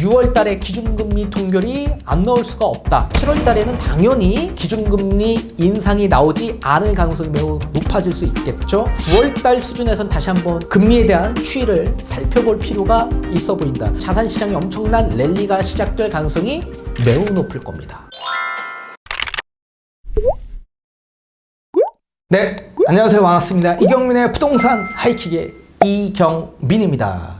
6월 달에 기준금리 동결이 안 나올 수가 없다. 7월 달에는 당연히 기준금리 인상이 나오지 않을 가능성이 매우 높아질 수 있겠죠. 9월 달 수준에선 다시 한번 금리에 대한 추이를 살펴볼 필요가 있어 보인다. 자산시장에 엄청난 랠리가 시작될 가능성이 매우 높을 겁니다. 네, 안녕하세요. 반갑습니다. 이경민의 부동산 하이킥의 이경민입니다.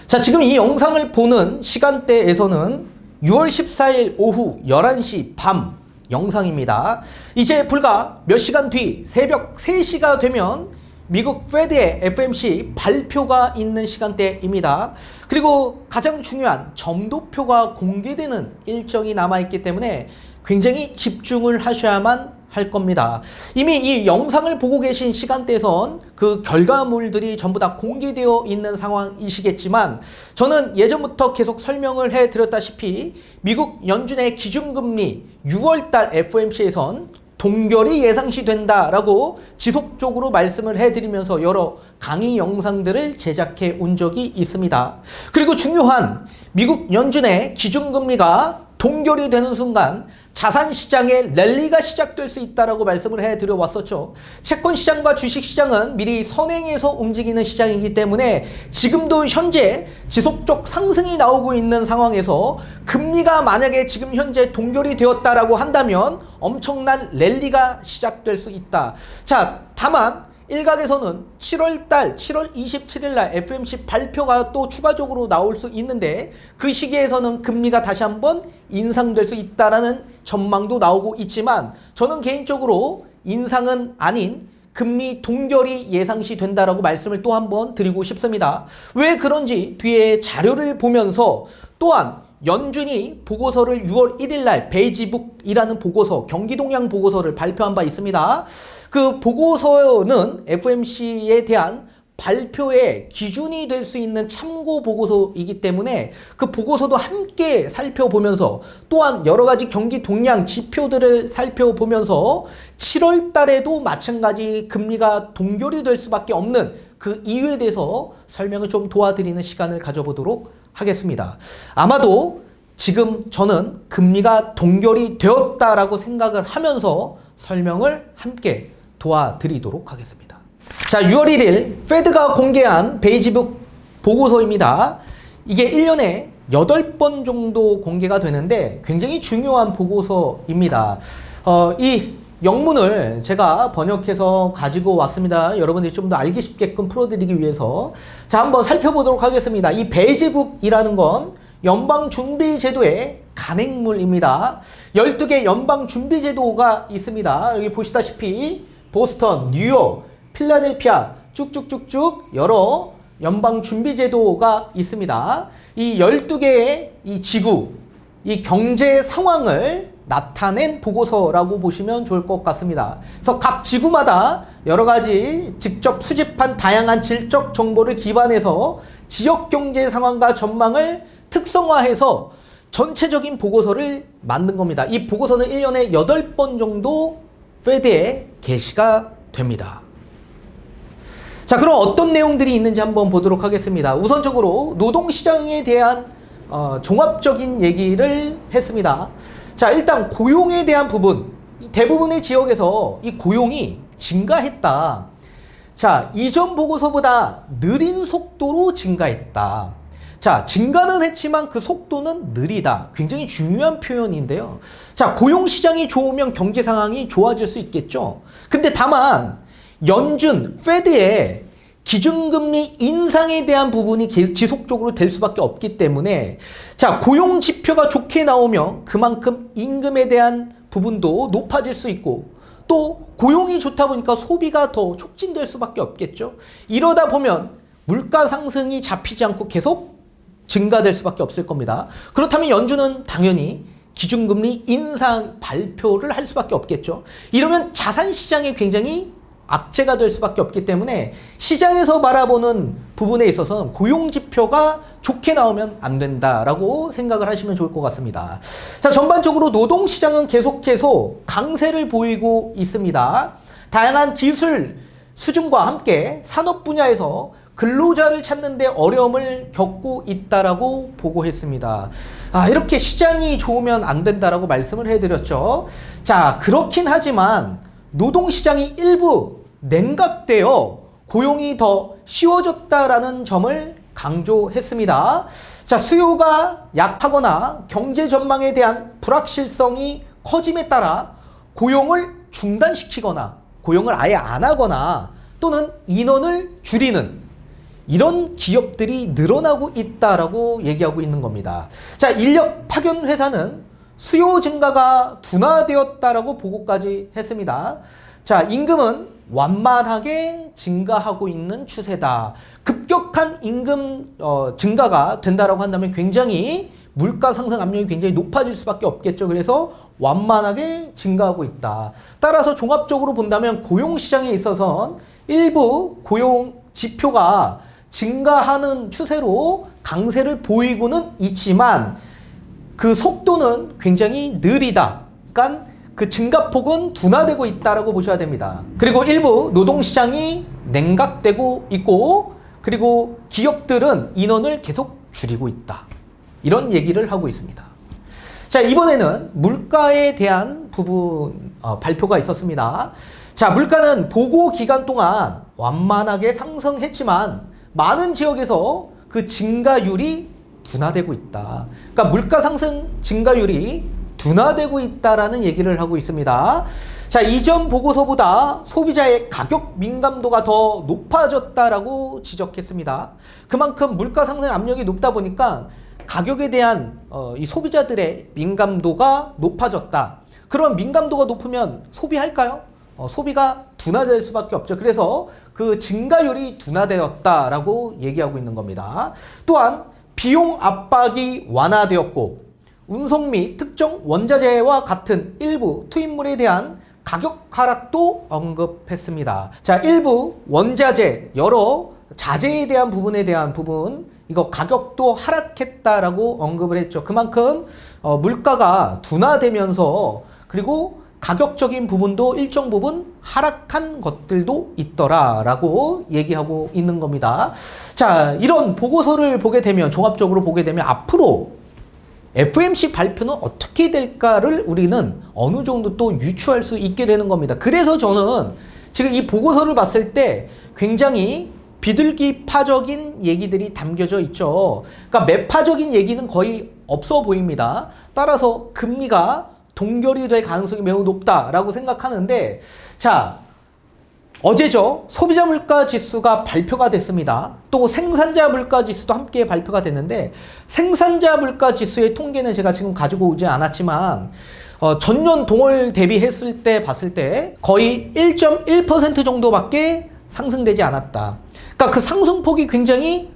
자, 지금 이 영상을 보는 시간대에서는 6월 14일 오후 11시 밤 영상입니다. 이제 불과 몇 시간 뒤 새벽 3시가 되면 미국 페드의 FOMC 발표가 있는 시간대입니다. 그리고 가장 중요한 점도표가 공개되는 일정이 남아있기 때문에 굉장히 집중을 하셔야만 할 겁니다. 이미 이 영상을 보고 계신 시간대에선 그 결과물들이 전부 다 공개되어 있는 상황이시겠지만, 저는 예전부터 계속 설명을 해드렸다시피 미국 연준의 기준금리 6월달 FOMC에선 동결이 예상시 된다라고 지속적으로 말씀을 해드리면서 여러 강의 영상들을 제작해 온 적이 있습니다. 그리고 중요한 미국 연준의 기준금리가 동결이 되는 순간 자산시장의 랠리가 시작될 수 있다라고 말씀을 해드려 왔었죠. 채권시장과 주식시장은 미리 선행해서 움직이는 시장이기 때문에 지금도 현재 지속적 상승이 나오고 있는 상황에서 금리가 만약에 지금 현재 동결이 되었다라고 한다면 엄청난 랠리가 시작될 수 있다. 자, 다만 일각에서는 7월 27일 날 FOMC 발표가 또 추가적으로 나올 수 있는데 그 시기에서는 금리가 다시 한번 인상될 수 있다라는 전망도 나오고 있지만, 저는 개인적으로 인상은 아닌 금리 동결이 예상시 된다라고 말씀을 또 한번 드리고 싶습니다. 왜 그런지 뒤에 자료를 보면서, 또한 연준이 보고서를 6월 1일 날 베이지북이라는 보고서, 경기동향 보고서를 발표한 바 있습니다. 그 보고서는 FOMC에 대한 발표의 기준이 될 수 있는 참고 보고서이기 때문에 그 보고서도 함께 살펴보면서, 또한 여러 가지 경기 동향 지표들을 살펴보면서 7월 달에도 마찬가지 금리가 동결이 될 수밖에 없는 그 이유에 대해서 설명을 좀 도와드리는 시간을 가져보도록 하겠습니다. 아마도 지금 저는 금리가 동결이 되었다라고 생각을 하면서 설명을 함께 도와드리도록 하겠습니다. 자, 6월 1일 페드가 공개한 베이지북 보고서입니다. 이게 1년에 8번 정도 공개가 되는데 굉장히 중요한 보고서입니다. 이 영문을 제가 번역해서 가지고 왔습니다. 여러분들이 좀 더 알기 쉽게끔 풀어드리기 위해서. 자, 한번 살펴보도록 하겠습니다. 이 베이지북이라는 건 연방준비제도의 간행물입니다. 12개 연방준비제도가 있습니다. 여기 보시다시피 보스턴, 뉴욕, 필라델피아 쭉쭉쭉쭉 여러 연방준비제도가 있습니다. 이 12개의 이 지구, 이 경제 상황을 나타낸 보고서라고 보시면 좋을 것 같습니다. 그래서 각 지구마다 여러 가지 직접 수집한 다양한 질적 정보를 기반해서 지역 경제 상황과 전망을 특성화해서 전체적인 보고서를 만든 겁니다. 이 보고서는 1년에 8번 정도 페드에 게시가 됩니다. 자, 그럼 어떤 내용들이 있는지 한번 보도록 하겠습니다. 우선적으로 노동시장에 대한 종합적인 얘기를 했습니다. 자, 일단 고용에 대한 부분, 대부분의 지역에서 이 고용이 증가했다. 자, 이전 보고서보다 느린 속도로 증가했다. 자, 증가는 했지만 그 속도는 느리다. 굉장히 중요한 표현인데요. 자, 고용시장이 좋으면 경제 상황이 좋아질 수 있겠죠. 근데 다만 연준, 페드의 기준금리 인상에 대한 부분이 지속적으로 될 수밖에 없기 때문에, 자, 고용 지표가 좋게 나오면 그만큼 임금에 대한 부분도 높아질 수 있고, 또 고용이 좋다 보니까 소비가 더 촉진될 수밖에 없겠죠. 이러다 보면 물가 상승이 잡히지 않고 계속 증가될 수밖에 없을 겁니다. 그렇다면 연준은 당연히 기준금리 인상 발표를 할 수밖에 없겠죠. 이러면 자산시장에 굉장히 악재가 될 수밖에 없기 때문에 시장에서 바라보는 부분에 있어서는 고용지표가 좋게 나오면 안 된다라고 생각을 하시면 좋을 것 같습니다. 자, 전반적으로 노동시장은 계속해서 강세를 보이고 있습니다. 다양한 기술 수준과 함께 산업 분야에서 근로자를 찾는데 어려움을 겪고 있다라고 보고했습니다. 이렇게 시장이 좋으면 안 된다라고 말씀을 해드렸죠. 자, 그렇긴 하지만 노동시장이 일부 냉각되어 고용이 더 쉬워졌다라는 점을 강조했습니다. 자, 수요가 약하거나 경제 전망에 대한 불확실성이 커짐에 따라 고용을 중단시키거나 고용을 아예 안 하거나 또는 인원을 줄이는 이런 기업들이 늘어나고 있다라고 얘기하고 있는 겁니다. 자, 인력 파견 회사는 수요 증가가 둔화되었다라고 보고까지 했습니다. 자, 임금은 완만하게 증가하고 있는 추세다. 급격한 임금 증가가 된다라고 한다면 굉장히 물가 상승 압력이 굉장히 높아질 수밖에 없겠죠. 그래서 완만하게 증가하고 있다. 따라서 종합적으로 본다면 고용시장에 있어서는 일부 고용 지표가 증가하는 추세로 강세를 보이고는 있지만 그 속도는 굉장히 느리다. 그러니까 그 증가폭은 둔화되고 있다라고 보셔야 됩니다. 그리고 일부 노동시장이 냉각되고 있고 그리고 기업들은 인원을 계속 줄이고 있다. 이런 얘기를 하고 있습니다. 자, 이번에는 물가에 대한 부분 발표가 있었습니다. 자, 물가는 보고 기간 동안 완만하게 상승했지만 많은 지역에서 그 증가율이 둔화되고 있다. 그러니까 물가 상승 증가율이 둔화되고 있다라는 얘기를 하고 있습니다. 자, 이전 보고서보다 소비자의 가격 민감도가 더 높아졌다라고 지적했습니다. 그만큼 물가 상승 압력이 높다 보니까 가격에 대한 이 소비자들의 민감도가 높아졌다. 그런 민감도가 높으면 소비할까요? 소비가 둔화될 수밖에 없죠. 그래서 그 증가율이 둔화되었다라고 얘기하고 있는 겁니다. 또한 비용 압박이 완화되었고 운송 및 특정 원자재와 같은 일부 투입물에 대한 가격 하락도 언급했습니다. 자, 일부 원자재, 여러 자재에 대한 부분에 대한 부분 이거 가격도 하락했다라고 언급을 했죠. 그만큼 물가가 둔화되면서 그리고 가격적인 부분도 일정 부분 하락한 것들도 있더라라고 얘기하고 있는 겁니다. 자, 이런 보고서를 보게 되면 종합적으로 보게 되면 앞으로 FOMC 발표는 어떻게 될까를 우리는 어느 정도 또 유추할 수 있게 되는 겁니다. 그래서 저는 지금 이 보고서를 봤을 때 굉장히 비둘기파적인 얘기들이 담겨져 있죠. 그러니까 매파적인 얘기는 거의 없어 보입니다. 따라서 금리가 동결이 될 가능성이 매우 높다라고 생각하는데, 자, 어제죠. 소비자 물가 지수가 발표가 됐습니다. 또 생산자 물가 지수도 함께 발표가 됐는데 생산자 물가 지수의 통계는 제가 지금 가지고 오지 않았지만 전년 동월 대비했을 때 봤을 때 거의 1.1% 정도밖에 상승되지 않았다. 그러니까 그 상승폭이 굉장히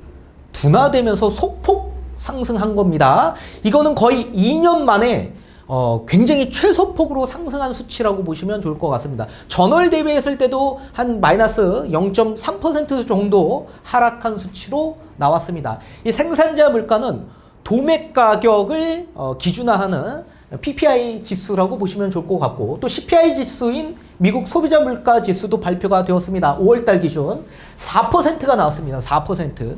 둔화되면서 소폭 상승한 겁니다. 이거는 거의 2년 만에 굉장히 최소폭으로 상승한 수치라고 보시면 좋을 것 같습니다. 전월 대비했을 때도 한 마이너스 0.3% 정도 하락한 수치로 나왔습니다. 이 생산자 물가는 도매 가격을 기준화하는 PPI 지수라고 보시면 좋을 것 같고 또 CPI 지수인 미국 소비자 물가 지수도 발표가 되었습니다. 5월달 기준 4%가 나왔습니다. 4%.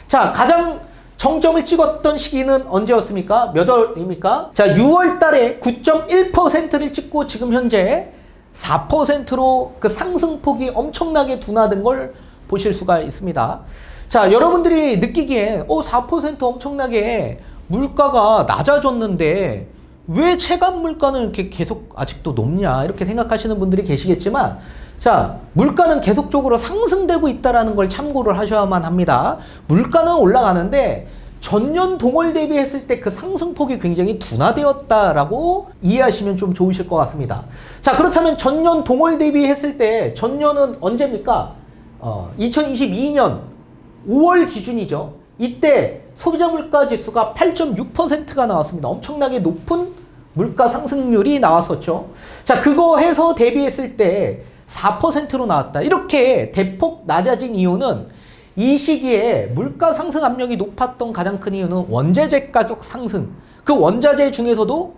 자, 가장 정점을 찍었던 시기는 언제였습니까? 몇 월입니까? 자, 6월 달에 9.1%를 찍고 지금 현재 4%로 그 상승폭이 엄청나게 둔화된 걸 보실 수가 있습니다. 자, 여러분들이 느끼기엔 4% 엄청나게 물가가 낮아졌는데 왜 체감 물가는 이렇게 계속 아직도 높냐 이렇게 생각하시는 분들이 계시겠지만 자, 물가는 계속적으로 상승되고 있다는 걸 참고를 하셔야만 합니다. 물가는 올라가는데 전년 동월 대비했을 때 그 상승폭이 굉장히 둔화되었다라고 이해하시면 좀 좋으실 것 같습니다. 자, 그렇다면 전년 동월 대비했을 때 전년은 언제입니까? 2022년 5월 기준이죠. 이때 소비자 물가 지수가 8.6%가 나왔습니다. 엄청나게 높은 물가 상승률이 나왔었죠. 자, 그거 해서 대비했을 때 4%로 나왔다. 이렇게 대폭 낮아진 이유는 이 시기에 물가 상승 압력이 높았던 가장 큰 이유는 원자재 가격 상승. 그 원자재 중에서도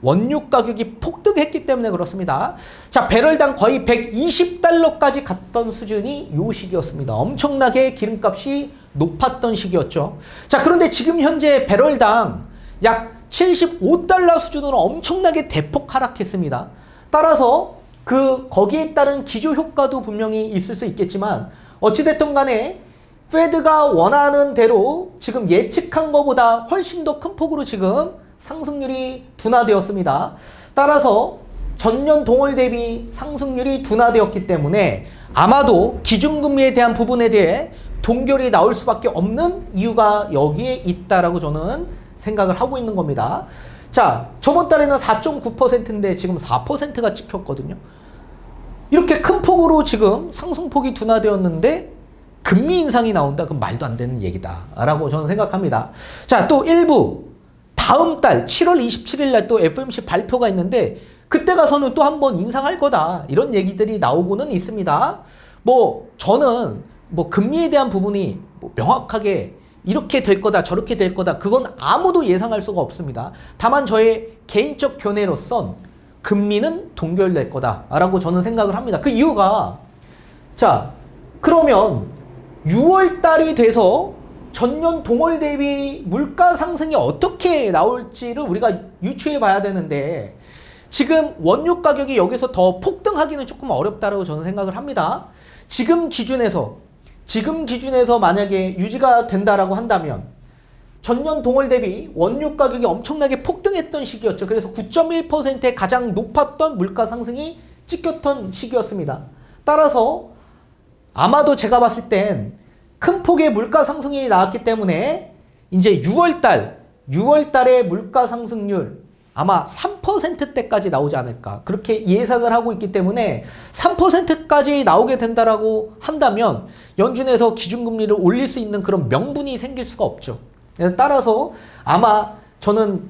원유 가격이 폭등했기 때문에 그렇습니다. 자, 배럴당 거의 120달러까지 갔던 수준이 요 시기였습니다. 엄청나게 기름값이 높았던 시기였죠. 자, 그런데 지금 현재 배럴당 약 75달러 수준으로 엄청나게 대폭 하락했습니다. 따라서 거기에 따른 기조 효과도 분명히 있을 수 있겠지만 어찌됐든 간에 페드가 원하는 대로 지금 예측한 것보다 훨씬 더 큰 폭으로 지금 상승률이 둔화되었습니다. 따라서 전년 동월 대비 상승률이 둔화되었기 때문에 아마도 기준금리에 대한 부분에 대해 동결이 나올 수밖에 없는 이유가 여기에 있다라고 저는 생각을 하고 있는 겁니다. 자, 저번 달에는 4.9%인데 지금 4%가 찍혔거든요. 이렇게 큰 폭으로 지금 상승폭이 둔화되었는데 금리 인상이 나온다? 그럼 말도 안 되는 얘기다 라고 저는 생각합니다. 자, 또 일부 다음 달 7월 27일 날 또 FOMC 발표가 있는데 그때 가서는 또 한번 인상할 거다 이런 얘기들이 나오고는 있습니다. 저는 금리에 대한 부분이 명확하게 이렇게 될 거다 저렇게 될 거다 그건 아무도 예상할 수가 없습니다. 다만 저의 개인적 견해로선 금리는 동결될 거다 라고 저는 생각을 합니다. 그 이유가 자, 그러면 6월 달이 돼서 전년 동월 대비 물가 상승이 어떻게 나올지를 우리가 유추해 봐야 되는데 지금 원유 가격이 여기서 더 폭등하기는 조금 어렵다고 저는 생각을 합니다. 지금 기준에서 만약에 유지가 된다라고 한다면 전년 동월 대비 원유 가격이 엄청나게 폭등했던 시기였죠. 그래서 9.1%의 가장 높았던 물가 상승이 찍혔던 시기였습니다. 따라서 아마도 제가 봤을 땐 큰 폭의 물가 상승이 나왔기 때문에 이제 6월달에 물가 상승률 아마 3%대까지 나오지 않을까 그렇게 예상을 하고 있기 때문에 3%까지 나오게 된다라고 한다면 연준에서 기준금리를 올릴 수 있는 그런 명분이 생길 수가 없죠. 따라서 아마 저는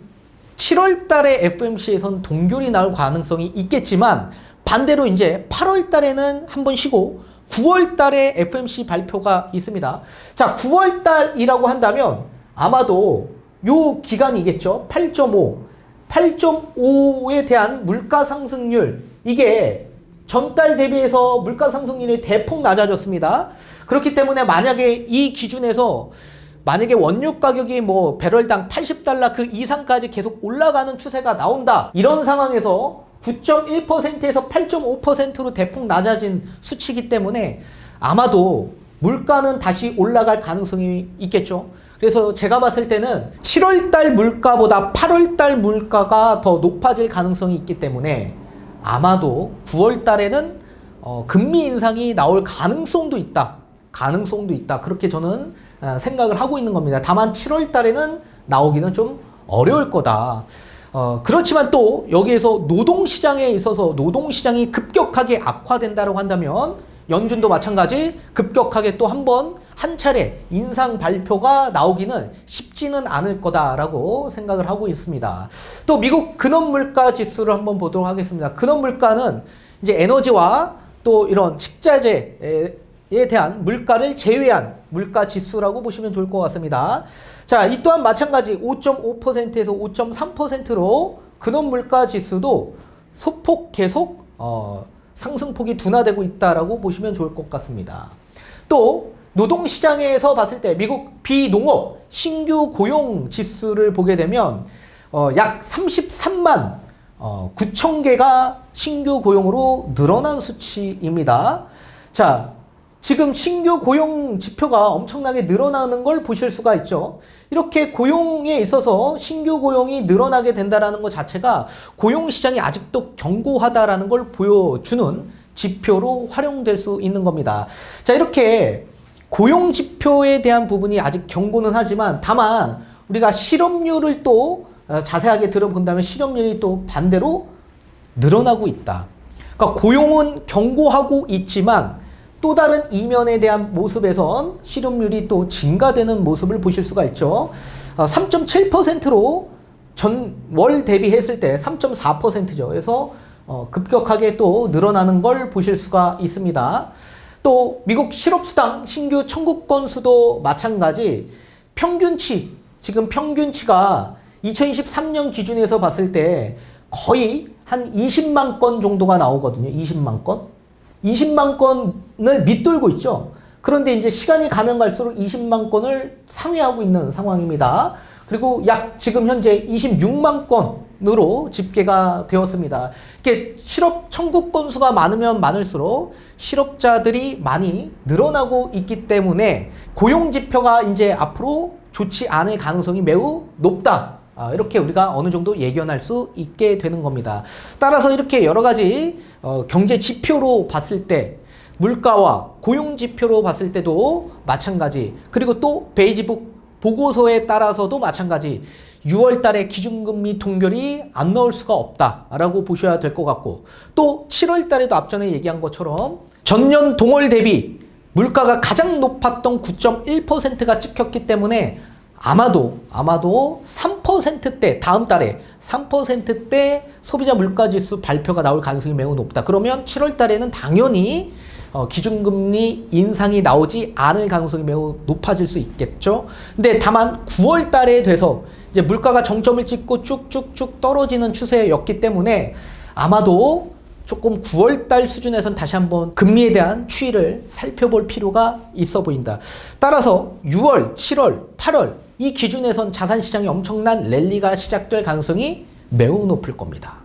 7월 달에 FOMC에선 동결이 나올 가능성이 있겠지만 반대로 이제 8월 달에는 한번 쉬고 9월 달에 FOMC 발표가 있습니다. 자, 9월 달이라고 한다면 아마도 요 기간이겠죠. 8.5에 대한 물가 상승률 이게 전달 대비해서 물가 상승률이 대폭 낮아졌습니다. 그렇기 때문에 만약에 이 기준에서 만약에 원유 가격이 배럴당 80달러 그 이상까지 계속 올라가는 추세가 나온다. 이런 상황에서 9.1%에서 8.5%로 대폭 낮아진 수치이기 때문에 아마도 물가는 다시 올라갈 가능성이 있겠죠. 그래서 제가 봤을 때는 7월달 물가보다 8월달 물가가 더 높아질 가능성이 있기 때문에 아마도 9월달에는 금리 인상이 나올 가능성도 있다. 그렇게 저는 생각을 하고 있는 겁니다. 다만 7월달에는 나오기는 좀 어려울 거다. 그렇지만 또 여기에서 노동시장에 있어서 노동시장이 급격하게 악화된다고 한다면 연준도 마찬가지 급격하게 또 한 차례 인상 발표가 나오기는 쉽지는 않을 거다라고 생각을 하고 있습니다. 또 미국 근원물가 지수를 한번 보도록 하겠습니다. 근원물가는 이제 에너지와 또 이런 식자재에 대한 물가를 제외한 물가 지수라고 보시면 좋을 것 같습니다. 자, 이 또한 마찬가지 5.5%에서 5.3%로 근원물가 지수도 소폭 계속 상승폭이 둔화되고 있다라고 보시면 좋을 것 같습니다. 또 노동시장에서 봤을 때 미국 비농업 신규 고용 지수를 보게 되면 약 33만 9천 개가 신규 고용으로 늘어난 수치입니다. 자, 지금 신규 고용 지표가 엄청나게 늘어나는 걸 보실 수가 있죠. 이렇게 고용에 있어서 신규 고용이 늘어나게 된다는 것 자체가 고용시장이 아직도 견고하다라는 걸 보여주는 지표로 활용될 수 있는 겁니다. 자, 이렇게 고용 지표에 대한 부분이 아직 견고는 하지만 다만 우리가 실업률을 또 자세하게 들어본다면 실업률이 또 반대로 늘어나고 있다. 그러니까 고용은 견고하고 있지만 또 다른 이면에 대한 모습에선 실업률이 또 증가되는 모습을 보실 수가 있죠. 3.7%로 전월 대비했을 때 3.4%죠. 그래서 급격하게 또 늘어나는 걸 보실 수가 있습니다. 또 미국 실업수당 신규 청구 건수도 마찬가지 지금 평균치가 2023년 기준에서 봤을 때 거의 한 20만 건 정도가 나오거든요. 20만 건. 20만 건을 밑돌고 있죠. 그런데 이제 시간이 가면 갈수록 20만 건을 상회하고 있는 상황입니다. 그리고 약 지금 현재 26만 건으로 집계가 되었습니다. 이렇게 실업 청구 건수가 많으면 많을수록 실업자들이 많이 늘어나고 있기 때문에 고용 지표가 이제 앞으로 좋지 않을 가능성이 매우 높다. 이렇게 우리가 어느 정도 예견할 수 있게 되는 겁니다. 따라서 이렇게 여러 가지 경제 지표로 봤을 때 물가와 고용 지표로 봤을 때도 마찬가지, 그리고 또 베이지북 보고서에 따라서도 마찬가지, 6월 달에 기준금리 동결이 안 나올 수가 없다라고 보셔야 될 것 같고, 또 7월 달에도 앞전에 얘기한 것처럼 전년 동월 대비 물가가 가장 높았던 9.1%가 찍혔기 때문에 아마도 3%대, 다음 달에 3%대 소비자 물가지수 발표가 나올 가능성이 매우 높다. 그러면 7월 달에는 당연히 기준금리 인상이 나오지 않을 가능성이 매우 높아질 수 있겠죠. 근데 다만 9월 달에 돼서 이제 물가가 정점을 찍고 쭉쭉쭉 떨어지는 추세였기 때문에 아마도 조금 9월 달 수준에선 다시 한번 금리에 대한 추이를 살펴볼 필요가 있어 보인다. 따라서 6월, 7월, 8월 이 기준에선 자산시장이 엄청난 랠리가 시작될 가능성이 매우 높을 겁니다.